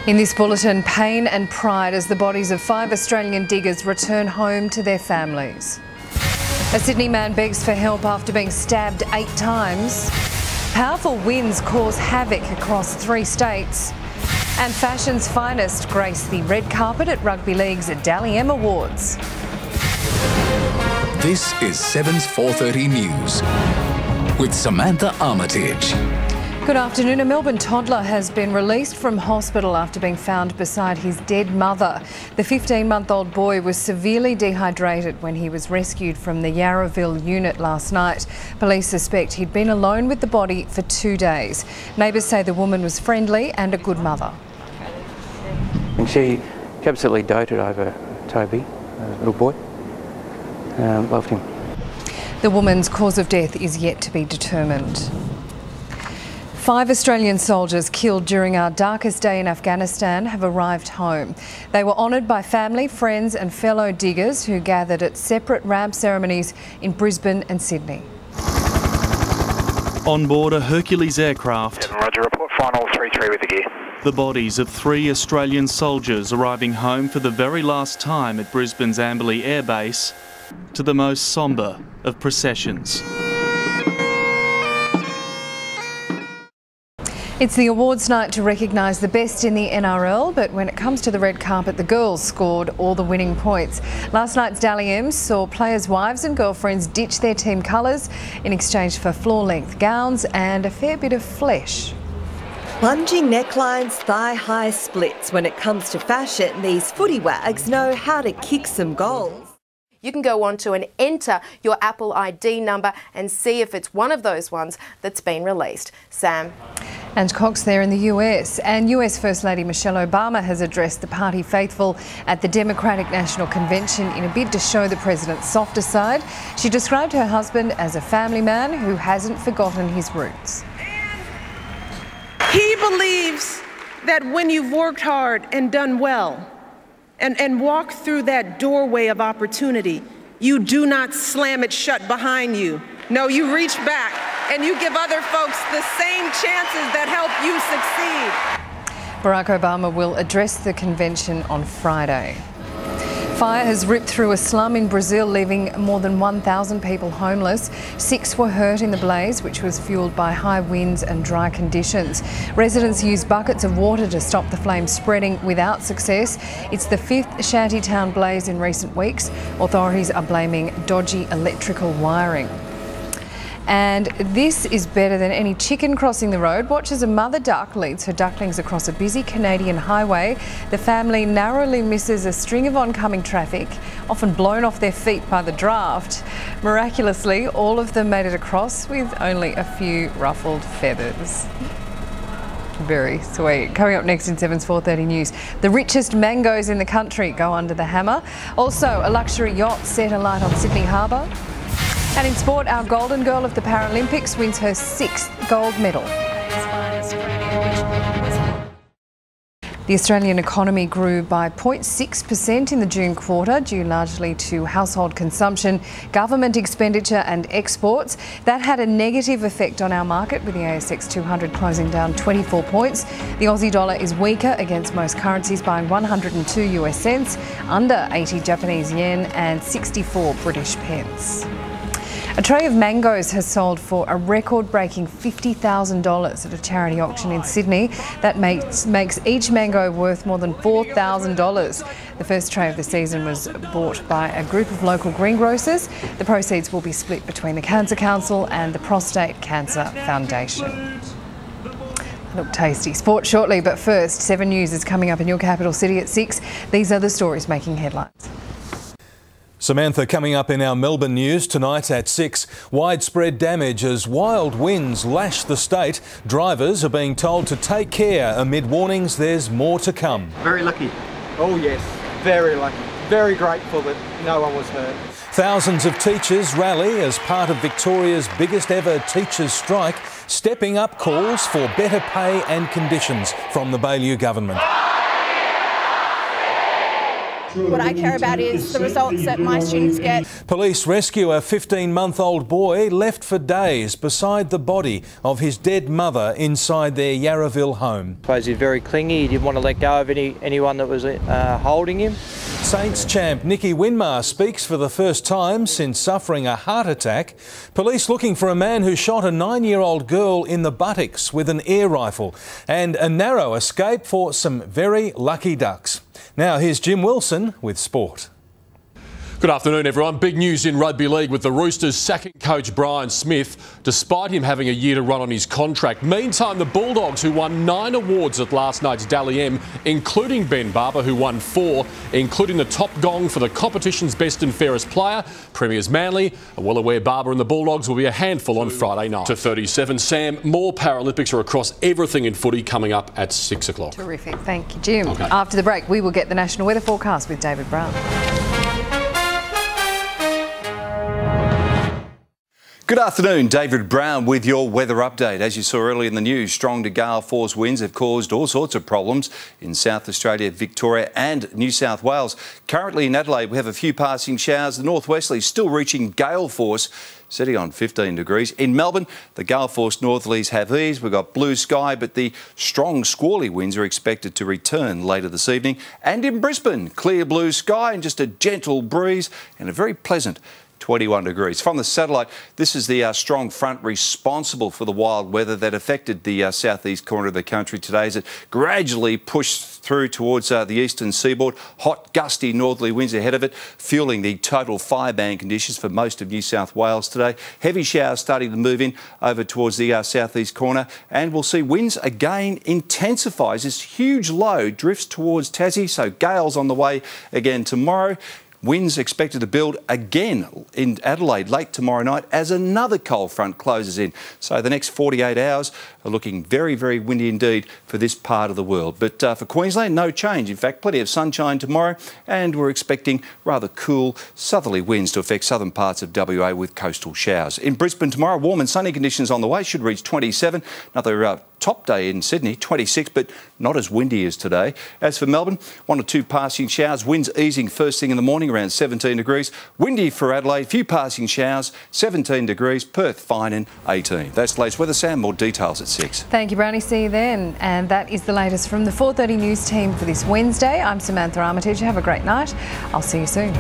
In this bulletin, pain and pride as the bodies of 5 Australian diggers return home to their families. A Sydney man begs for help after being stabbed 8 times. Powerful winds cause havoc across 3 states. And fashion's finest grace the red carpet at Rugby League's Dally M Awards. This is 7's 4:30 News with Samantha Armitage. Good afternoon. A Melbourne toddler has been released from hospital after being found beside his dead mother. The 15-month-old boy was severely dehydrated when he was rescued from the Yarraville unit last night. Police suspect he'd been alone with the body for 2 days. Neighbours say the woman was friendly and a good mother. And she absolutely doted over Toby, little boy. Loved him. The woman's cause of death is yet to be determined. 5 Australian soldiers killed during our darkest day in Afghanistan have arrived home. They were honoured by family, friends and fellow diggers who gathered at separate ramp ceremonies in Brisbane and Sydney. On board a Hercules aircraft, Roger, report final 3-3 with the gear. The bodies of 3 Australian soldiers arriving home for the very last time at Brisbane's Amberley Air Base to the most sombre of processions. It's the awards night to recognise the best in the NRL, but when it comes to the red carpet, the girls scored all the winning points. Last night's Dally M saw players' wives and girlfriends ditch their team colours in exchange for floor-length gowns and a fair bit of flesh. Plunging necklines, thigh-high splits. When it comes to fashion, these footy wags know how to kick some goals. You can go on to and enter your Apple ID number and see if it's one of those ones that's been released. Sam. And Cox there in the US. And US First Lady Michelle Obama has addressed the party faithful at the Democratic National Convention in a bid to show the president's softer side. She described her husband as a family man who hasn't forgotten his roots. He believes that when you've worked hard and done well and walked through that doorway of opportunity, you do not slam it shut behind you. No, you reach back and you give other folks the same chances that help you succeed. Barack Obama will address the convention on Friday. Fire has ripped through a slum in Brazil, leaving more than 1,000 people homeless. 6 were hurt in the blaze, which was fuelled by high winds and dry conditions. Residents used buckets of water to stop the flames spreading without success. It's the 5th shantytown blaze in recent weeks. Authorities are blaming dodgy electrical wiring. And this is better than any chicken crossing the road. Watch as a mother duck leads her ducklings across a busy Canadian highway. The family narrowly misses a string of oncoming traffic, often blown off their feet by the draft. Miraculously, all of them made it across with only a few ruffled feathers. Very sweet. Coming up next in 7's 4:30 News, the richest mangoes in the country go under the hammer. Also, a luxury yacht set alight on Sydney Harbour. And in sport, our golden girl of the Paralympics wins her 6th gold medal. The Australian economy grew by 0.6% in the June quarter, due largely to household consumption, government expenditure and exports. That had a negative effect on our market, with the ASX 200 closing down 24 points. The Aussie dollar is weaker against most currencies, buying 102 US cents, under 80 Japanese yen and 64 British pence. A tray of mangoes has sold for a record-breaking $50,000 at a charity auction in Sydney. That makes each mango worth more than $4,000. The first tray of the season was bought by a group of local greengrocers. The proceeds will be split between the Cancer Council and the Prostate Cancer Foundation. Look tasty. Sport shortly, but first, 7 News is coming up in your capital city at 6. These are the stories making headlines. Samantha, coming up in our Melbourne news tonight at 6. Widespread damage as wild winds lash the state. Drivers are being told to take care amid warnings there's more to come. Very lucky. Oh yes, very lucky. Very grateful that no one was hurt. Thousands of teachers rally as part of Victoria's biggest ever teachers' strike, stepping up calls for better pay and conditions from the Baillieu government. What I care about is the results that my students get. Police rescue a 15-month-old boy left for days beside the body of his dead mother inside their Yarraville home. I suppose he's very clingy. He didn't want to let go of anyone that was holding him. Saints champ Nicky Winmar speaks for the first time since suffering a heart attack. Police looking for a man who shot a 9-year-old girl in the buttocks with an air rifle, and a narrow escape for some very lucky ducks. Now here's Jim Wilson with sport. Good afternoon, everyone. Big news in rugby league with the Roosters sacking coach Brian Smith, despite him having a year to run on his contract. Meantime, the Bulldogs, who won 9 awards at last night's Dally M, including Ben Barber, who won 4, including the top gong for the competition's best and fairest player, Premiers Manly, are well aware Barber and the Bulldogs will be a handful on Friday night. To 37, Sam, more Paralympics are across everything in footy coming up at 6 o'clock. Terrific. Thank you, Jim. Okay. After the break, we will get the national weather forecast with David Brown. Good afternoon, David Brown with your weather update. As you saw earlier in the news, strong to gale force winds have caused all sorts of problems in South Australia, Victoria and New South Wales. Currently in Adelaide, we have a few passing showers. The northwesterlies still reaching gale force, sitting on 15 degrees. In Melbourne, the gale force northerlies have eased. We've got blue sky, but the strong squally winds are expected to return later this evening. And in Brisbane, clear blue sky and just a gentle breeze and a very pleasant 21 degrees. From the satellite, this is the strong front responsible for the wild weather that affected the southeast corner of the country today as it gradually pushed through towards the eastern seaboard. Hot, gusty northerly winds ahead of it, fueling the total fireband conditions for most of New South Wales today. Heavy showers starting to move in over towards the southeast corner, and we'll see winds again intensify as this huge low drifts towards Tassie, so gales on the way again tomorrow. Winds expected to build again in Adelaide late tomorrow night as another cold front closes in. So the next 48 hours are looking very, very windy indeed for this part of the world. But for Queensland, no change. In fact, plenty of sunshine tomorrow, and we're expecting rather cool southerly winds to affect southern parts of WA with coastal showers. In Brisbane tomorrow, warm and sunny conditions on the way, should reach 27. Another top day in Sydney, 26, but not as windy as today. As for Melbourne, 1 or 2 passing showers, winds easing first thing in the morning around 17 degrees. Windy for Adelaide, few passing showers, 17 degrees. Perth fine and 18. That's the latest weather. Sam, more details at 6. Thank you, Brownie. See you then. And that is the latest from the 4:30 News team for this Wednesday. I'm Samantha Armitage. Have a great night. I'll see you soon.